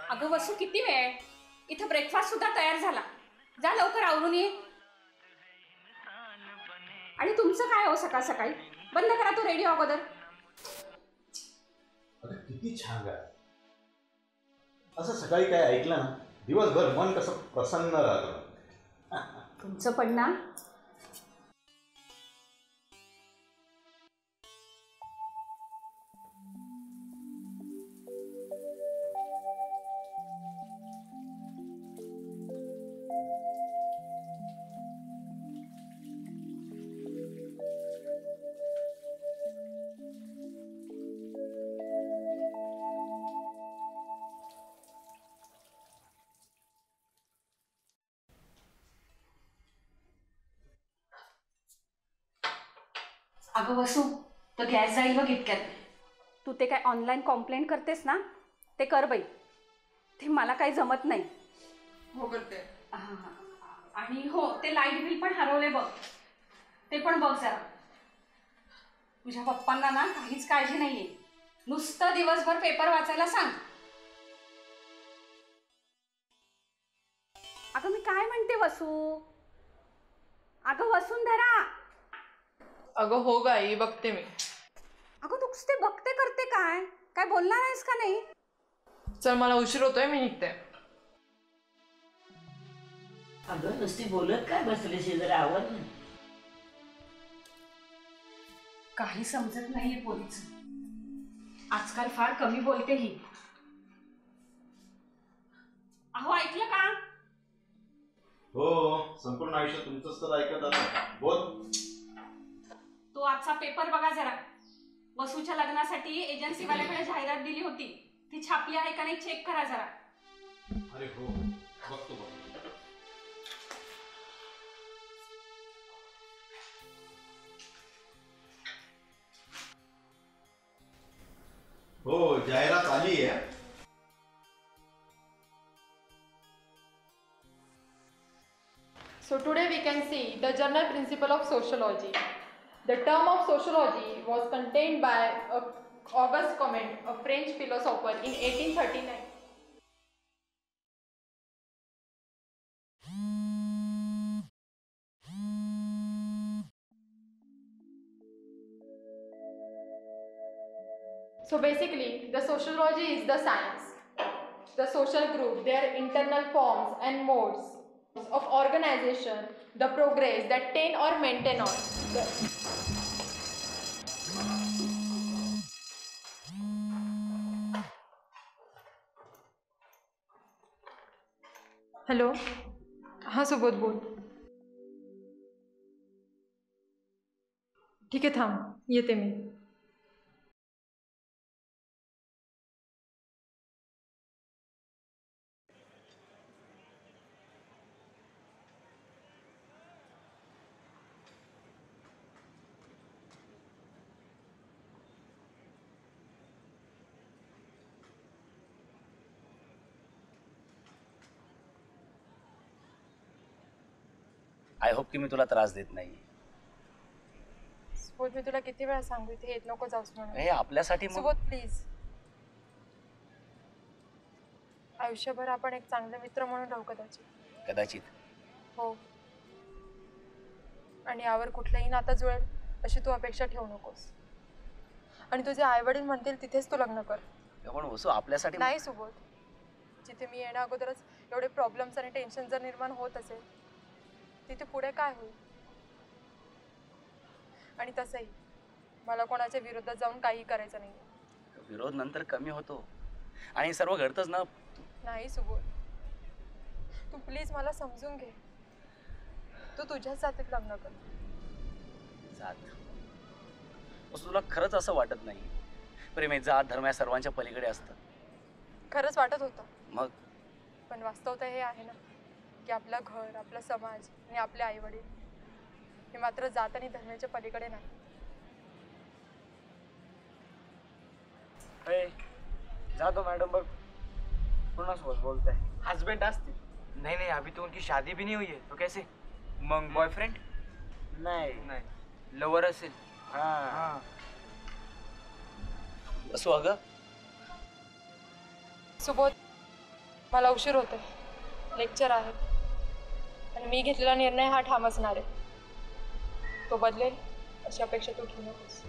अगं वसू किती वेळ, इथं ब्रेकफास्ट सुद्धा तयार झाला. जा लवकर आवरून ये. आणि तुमचं काय हो सकाळ सकाळी? बंद करा तो रेडिओ अगोदर. किती छान आहे असं सकाळी काय ऐकलं ना, दिवसभर मन कसं प्रसन्न राहतं. तुमचं पण ना. अगं वसू, तो गॅस जाईल बघ इतक्यात. तू ते काय ऑनलाईन कॉम्प्लेंट करतेस ना, ते कर बाई. ते मला काही जमत नाही. हो करते. आणि हो, ते लाईट बिल पण हरवले बघ, ते पण बघ जरा. तुझ्या पप्पांना ना काहीच काळजी नाहीये, नुसतं दिवसभर पेपर वाचायला सांग. अगं मी काय म्हणते वसू, अगं वसुंधरा. अगं हो गाई, बघते मी. अगं तूच ते बघते करते काय, काय बोलणार आहेस का नाही? चल मला उशीर होतोय, मी निघते. अगं नुसती बोलत काय बसले शेजारी, आवाज नाही. काही समजत नाहीये पोरीचं, आजकाल फार कमी बोलते ही. अहो ऐकलं का? हो, संपूर्ण आयुष्य तुमचंच तर ऐकत आता. बोल. तो आजचा पेपर बघा जरा. वसूच्या लग्नासाठी एजन्सीवाल्याकडे जाहिरात दिली होती, ती छापली आहे का नाही चेक करा जरा. अरे हो, बघतो. हो, जाहिरात आली आहे. So today we can see the general principle of sociology. The term of sociology was contained by Auguste Comte, a French philosopher, in 1839. So basically, the sociology is the science, the social group, their internal forms and modes of organization, the progress that tend or maintain on. Hello, हां सुबोध बोल. ठीक आहे, थांब येते मी. I hope की मी तुला त्रास देत नाही. सुबोध, मी तुला किती वेळा सांगू इथे येत नको जाऊस म्हणून. हे आपल्यासाठी सुबोध प्लीज. आयुष्यभर आपण एक चांगले मित्र म्हणून राहू कदाचित. हो, आणि यावर कुठलंही नातं जुळेल अशी तू अपेक्षा ठेवू नकोस. आणि तुझे आई वडील म्हणतील तिथेच तू लग्न कर. पण वसू आपल्यासाठी नाही सुबोध, जिथे मी येण्या अगोदरच एवढे प्रॉब्लेम्स आणि टेन्शन जर निर्माण होत असेल तिथे पुढे काय होईल? आणि तसंही मला कोणाच्या विरोधात जाऊन काही करायचं नाही. विरोध नंतर कमी होतो आणि सर्व घडतंच ना. नाही सुबोध, तू प्लीज मला समजून घे. तू तुझ्याच जातीत लग्न कर. जात? तुला खरंच असं वाटत नाही? प्रेम हे जात धर्म या सर्वांच्या पलीकडे असतं. खरंच वाटत होतं. मग पण वास्तवता हे आहे ना की आपलं घर, आपला समाज आणि आपले आई वडील हे मात्र जात आणि धर्माच्या पलीकडे नाही. जातो मैडम, बग पुन्हा सोच बोलता है. हस्बैंड आस्ती. नहीं नहीं, अभी तो उनकी शादी भी नहीं हुई है. तो कैसे? मंग बॉयफ्रेंड? नहीं नहीं, लवर असेल. हाँ हाँ. असो अगं. सुबोध, मला उशीर होते, लेक्चर आहे आणि मी घेतलेला निर्णय हा ठाम असणार आहे. तो बदलेल अशी अपेक्षा तू ठेवू नकोस.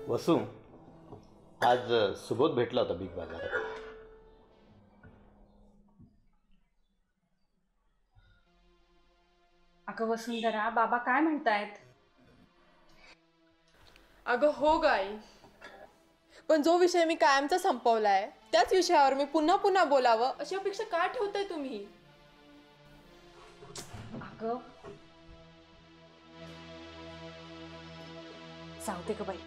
वसू, आज सुबोध भेटला होता बिग बाजारात. अगं वसुंधरा, बाबा काय म्हणतायत? अगं हो गाई, पण जो विषय मी कायमचा संपवलाय त्याच विषयावर मी पुन्हा पुन्हा बोलावं अशी अपेक्षा का ठेवताय तुम्ही? अगं जाऊ दे ग बाई,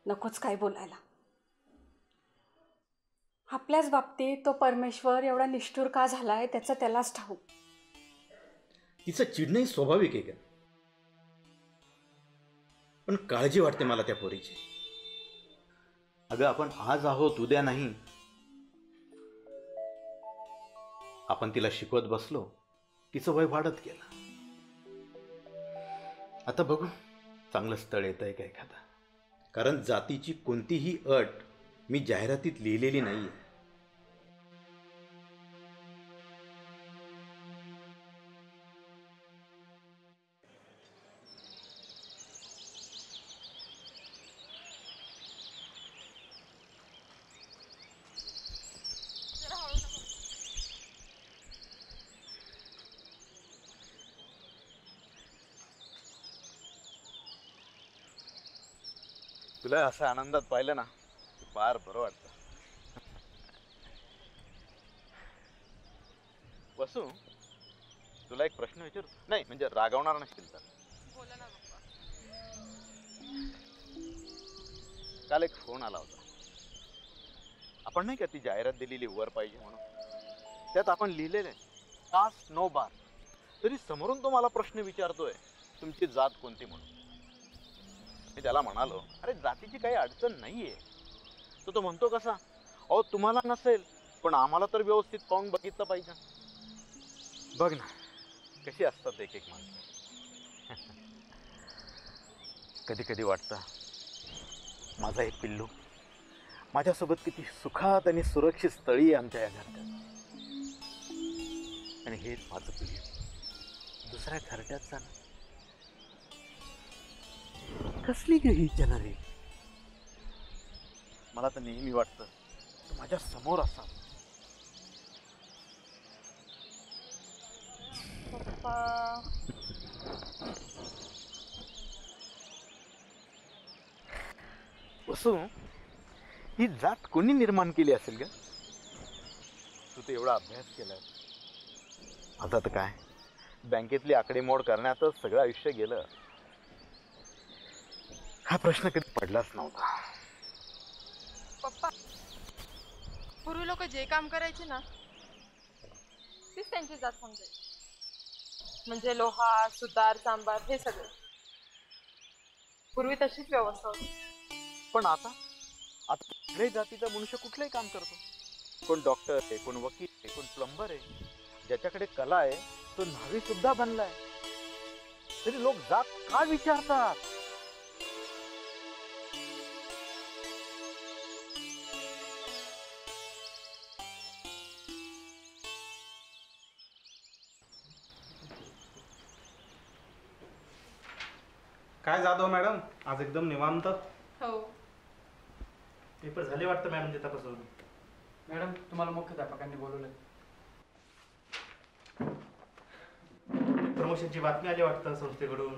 नकोच काय बोलायला. आपल्याच बाबतीत तो परमेश्वर एवढा निष्ठुर का झालाय त्याचं त्यालाच ठाऊक. तिचं चिडणंही स्वाभाविक आहे का, पण काळजी वाटते मला त्या पोरीची. अगं आपण आज आहोत उद्या नाही. आपण तिला शिकवत बसलो, तिचं वय वाढत गेलं. आता बघू चांगलं स्थळ येत आहे का एखादा, कारण जातीची कोणतीही अट मी जाहिरातीत लिहिलेली नाहीये. तुला असं आनंदात पाहिलं ना फार बरं वाटतं. वसू, तुला एक प्रश्न विचारू? नाही म्हणजे रागवणार नसतील तर. बोला ना पप्पा. काल एक फोन आला होता. आपण नाही का ती जाहिरात दिलेली वर पाहिजे म्हणून, त्यात आपण लिहिलेलं आहे कास्ट नो बार. तरी समोरून तो मला प्रश्न विचारतोय तुमची जात कोणती म्हणून. मी त्याला म्हणालो, अरे जातीची काही अडचण नाहीये. तो म्हणतो कसा, अहो तुम्हाला नसेल पण आम्हाला तर व्यवस्थित पाहून बघितलं पाहिजे. बघ ना कशी असतात एक एक माणसं. कधी कधी वाटतं माझा एक पिल्लू माझ्यासोबत किती सुखात आणि सुरक्षित स्थळी आहे आमच्या या घरट्यात, आणि हेच माझं पिल्लू दुसऱ्या घरट्यात जाणं. कसली ग ही जनरे. मला तर नेहमी वाटतं तू माझ्या समोर असा. पप्पा वसू, ही जात कोणी निर्माण केली असेल ग? तू तर एवढा अभ्यास केलाय. आता तर काय बँकेतली आकडेमोड करण्यातच सगळं आयुष्य गेलं. हा प्रश्न कधी पडलाच नव्हता. पप्पा, पूर्वी लोक जे काम करायचे ना तीच त्यांची जात समजायची. म्हणजे लोहार, सुतार, सांबार हे सगळे. पूर्वी तशीच व्यवस्था होती. पण आता कुठल्याही जातीचा मनुष्य कुठलंही काम करतो. कोण डॉक्टर आहे, कोण वकील आहे, कोण प्लंबर आहे. ज्याच्याकडे कला आहे तो न्हावी सुद्धा बनलाय. तरी लोक जात का विचारतात? काय जाधव मॅडम, आज एकदम निवांत. हो. पेपर झाले वाटतं मॅडम तपासून. मॅडम तुम्हाला मुख्याध्यापकांनी बोलवलंय. प्रमोशनची बातमी आली वाटतं संस्थेकडून.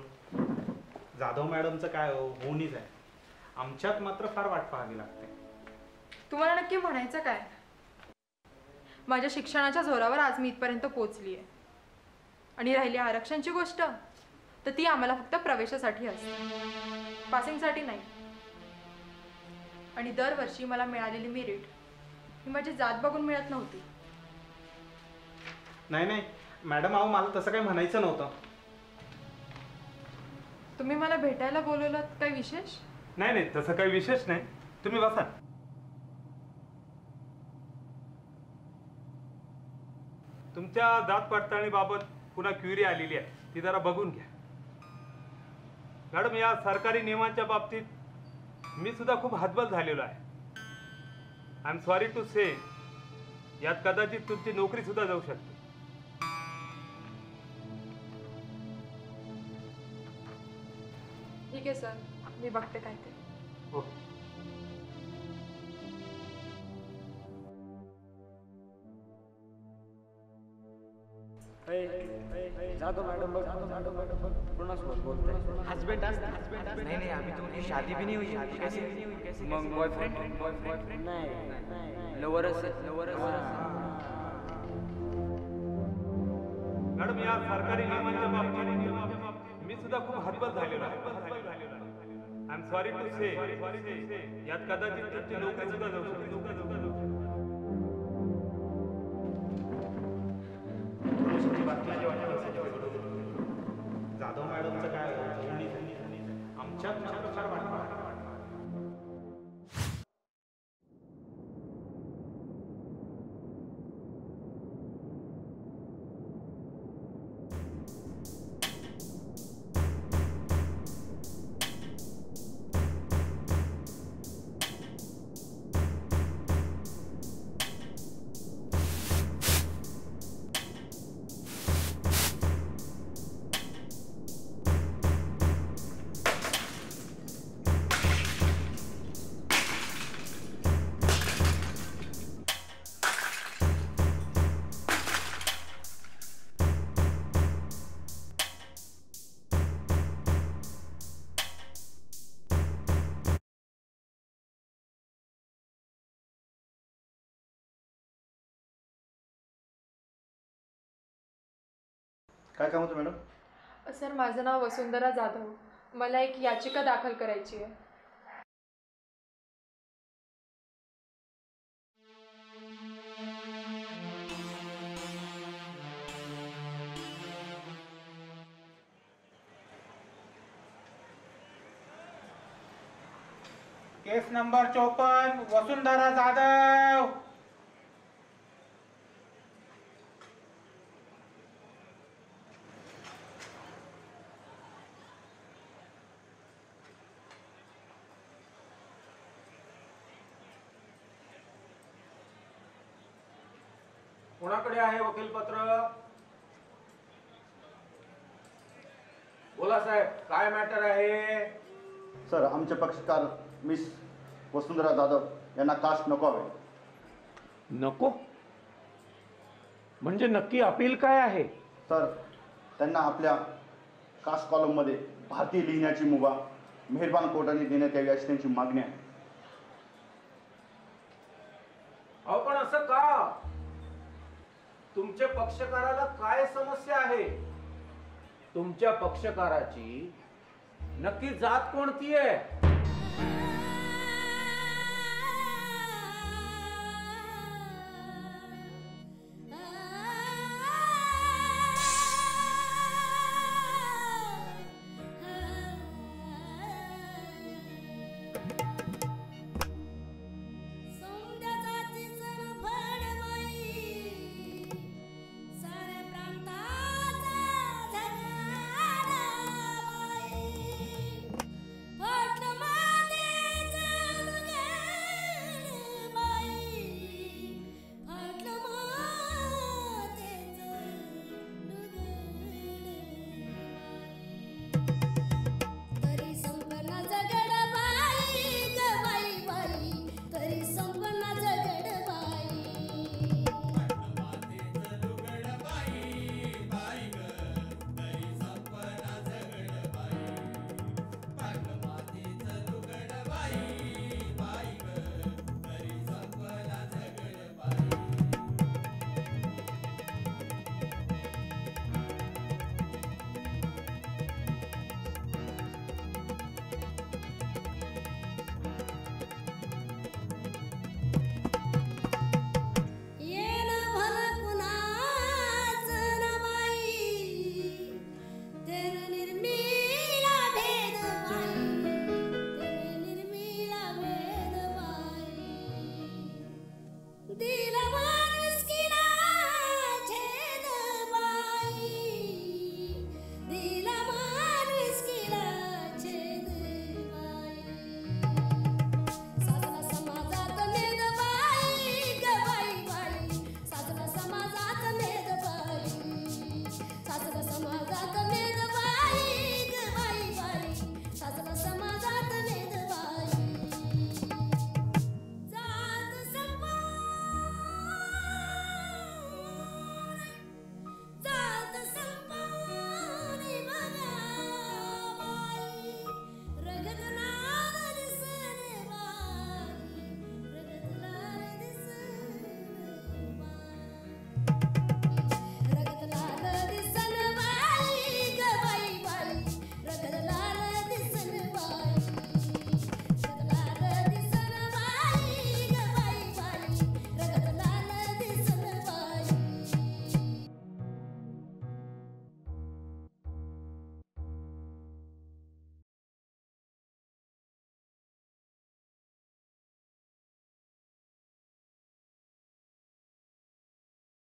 जाधव मॅडमचं काय होणीच आहे. आमच्यात मात्र फार वाट पाहावी लागते. तुम्हाला नक्की म्हणायचं काय? माझ्या शिक्षणाच्या जोरावर आज मी इथपर्यंत पोहोचली आहे. आणि राहिली आरक्षणची गोष्ट, तर ती आम्हाला फक्त प्रवेशासाठी असते, पासिंगसाठी नाही. आणि दरवर्षी मला मिळालेली मेरिट ही माझी जात बघून मिळत नव्हती. नाही नाही, मॅडम अहो मला तसं काही म्हणायचं नव्हतं. तुम्ही मला भेटायला बोलवलं, काही विशेष? नाही नाही, तसं काही विशेष नाही. तुम्ही बसा. तुमच्या जात पडताळणीबाबत पुन्हा क्युरी आलेली आहे, ती जरा बघून घ्या. मॅडम, या सरकारी नियमांच्या बाबतीत मी सुद्धा खूप हतबल झालेलो आहे. आय एम सॉरी टू से, यात कदाचित तुमची नोकरी सुद्धा जाऊ शकते. ठीक आहे सर, मी बघते काय ते. ओके. जाधव मैडम पूर्ण बोलते हैं. हस्बैंड नहीं नहीं, अभी तो उनकी शादी भी नहीं हुई है. कैसे? मग बॉयफ्रेंड नहीं, लवरच मॅडम, या सरकारी नियमांच्या बाबतीत मी सुद्धा खूप हतबल झालेलो आहे. आय एम सॉरी टू से, यात कदाचित तुमची नोकरी सुद्धा जाऊ शकते. जाधव मॅडमचं काय आमच्यात मात्र फार वाटतं. काय काम होतं मॅडम? सर, माझं नाव वसुंधरा जाधव. मला एक याचिका दाखल करायची आहे. केस नंबर 54, वसुंधरा जाधव. कोणाकडे आहे वकीलपत्र? बोला साहेब, काय मॅटर आहे? सर, आमचे पक्षकार मिस वसुंधरा जाधव यांना कास्ट नको हवे. नको म्हणजे नक्की अपील काय आहे? सर, त्यांना आपल्या कास्ट कॉलममध्ये भारतीय लिहिण्याची मुभा मेहरबान कोर्टाने देण्यात यावी अशी त्यांची मागणी आहे. अहो पण असं का? तुमच्या पक्षकाराला काय समस्या आहे? तुमच्या पक्षकाराची नक्की जात कोणती आहे?